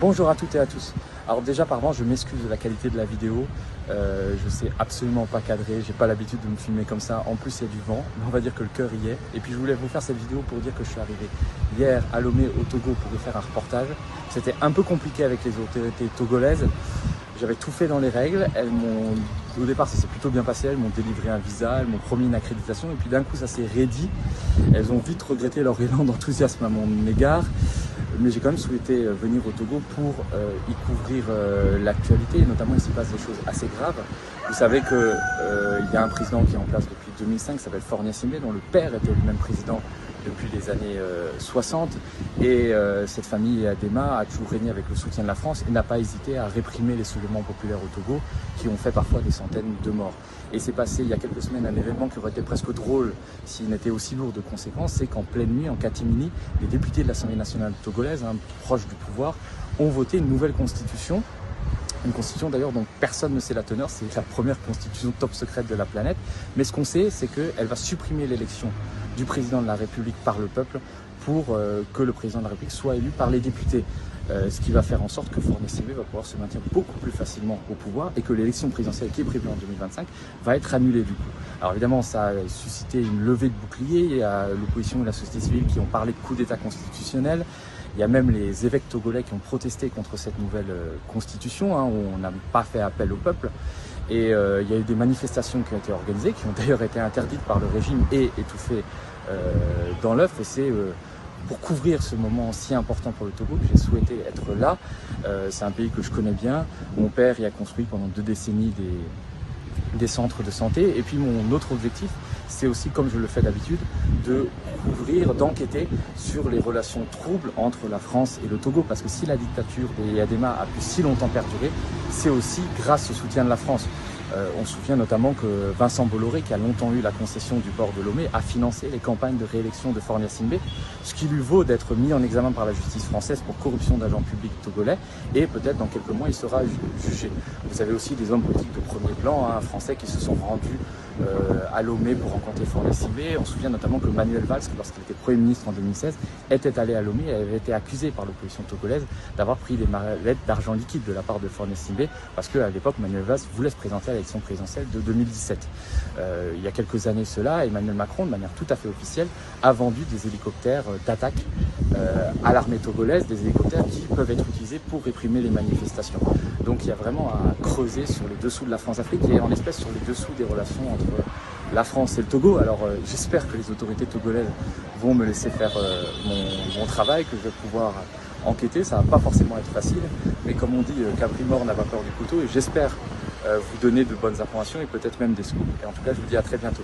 Bonjour à toutes et à tous. Alors déjà par contre je m'excuse de la qualité de la vidéo, je sais absolument pas cadrer, j'ai pas l'habitude de me filmer comme ça, en plus il y a du vent, mais on va dire que le cœur y est. Et puis je voulais vous faire cette vidéo pour dire que je suis arrivé hier à Lomé au Togo pour y faire un reportage. C'était un peu compliqué avec les autorités togolaises, j'avais tout fait dans les règles, au départ ça s'est plutôt bien passé, elles m'ont délivré un visa, elles m'ont promis une accréditation et puis d'un coup ça s'est raidi, elles ont vite regretté leur élan d'enthousiasme à mon égard. Mais j'ai quand même souhaité venir au Togo pour y couvrir l'actualité, et notamment il s'y passe des choses assez graves. Vous savez qu'il y a un président qui est en place depuis 2005, qui s'appelle Faure Gnassingbé, dont le père était lui-même président depuis les années 60. Et cette famille Adema a toujours régné avec le soutien de la France et n'a pas hésité à réprimer les soulèvements populaires au Togo qui ont fait parfois des centaines de morts. Et c'est passé il y a quelques semaines un événement qui aurait été presque drôle s'il n'était aussi lourd de conséquences, c'est qu'en pleine nuit, en catimini, les députés de l'Assemblée nationale togolaise, proches du pouvoir, ont voté une nouvelle constitution. Une constitution d'ailleurs dont personne ne sait la teneur, c'est la première constitution top secrète de la planète. Mais ce qu'on sait, c'est qu'elle va supprimer l'élection du président de la République par le peuple pour que le président de la République soit élu par les députés. Ce qui va faire en sorte que Faure Gnassingbé va pouvoir se maintenir beaucoup plus facilement au pouvoir et que l'élection présidentielle qui est prévue en 2025 va être annulée du coup. Alors évidemment, ça a suscité une levée de boucliers, il y a l'opposition et la société civile qui ont parlé de coup d'état constitutionnel. Il y a même les évêques togolais qui ont protesté contre cette nouvelle constitution, où on n'a pas fait appel au peuple. Et il y a eu des manifestations qui ont été organisées, qui ont d'ailleurs été interdites par le régime et étouffées dans l'œuf. Et c'est pour couvrir ce moment si important pour le Togo que j'ai souhaité être là. C'est un pays que je connais bien. Mon père y a construit pendant 2 décennies des centres de santé. Et puis mon autre objectif, c'est aussi, comme je le fais d'habitude, de couvrir, d'enquêter sur les relations troubles entre la France et le Togo. Parce que si la dictature des Adema a pu si longtemps perdurer, c'est aussi grâce au soutien de la France. On se souvient notamment que Vincent Bolloré, qui a longtemps eu la concession du port de Lomé, a financé les campagnes de réélection de Faure Gnassingbé, ce qui lui vaut d'être mis en examen par la justice française pour corruption d'agents publics togolais, et peut-être dans quelques mois il sera jugé. Vous avez aussi des hommes politiques de premier plan, français, qui se sont rendus à Lomé pour rencontrer Faure Gnassingbé. On se souvient notamment que Manuel Valls, lorsqu'il était Premier ministre en 2016, était allé à Lomé et avait été accusé par l'opposition togolaise d'avoir pris des mallettes d'argent liquide de la part de Faure Gnassingbé, parce qu'à l'époque Manuel Valls voulait se présenter à l'élection présidentielle de 2017. Il y a quelques années cela, Emmanuel Macron, de manière tout à fait officielle, a vendu des hélicoptères d'attaque à l'armée togolaise, des hélicoptères qui peuvent être utilisés pour réprimer les manifestations. Donc il y a vraiment à creuser sur les dessous de la France-Afrique et en espèce sur les dessous des relations entre la France et le Togo. Alors j'espère que les autorités togolaises vont me laisser faire mon travail, que je vais pouvoir enquêter. Ça va pas forcément être facile, mais comme on dit, Capri mort n'a pas peur du couteau, et j'espère vous donner de bonnes informations et peut-être même des scoops. Et en tout cas, je vous dis à très bientôt.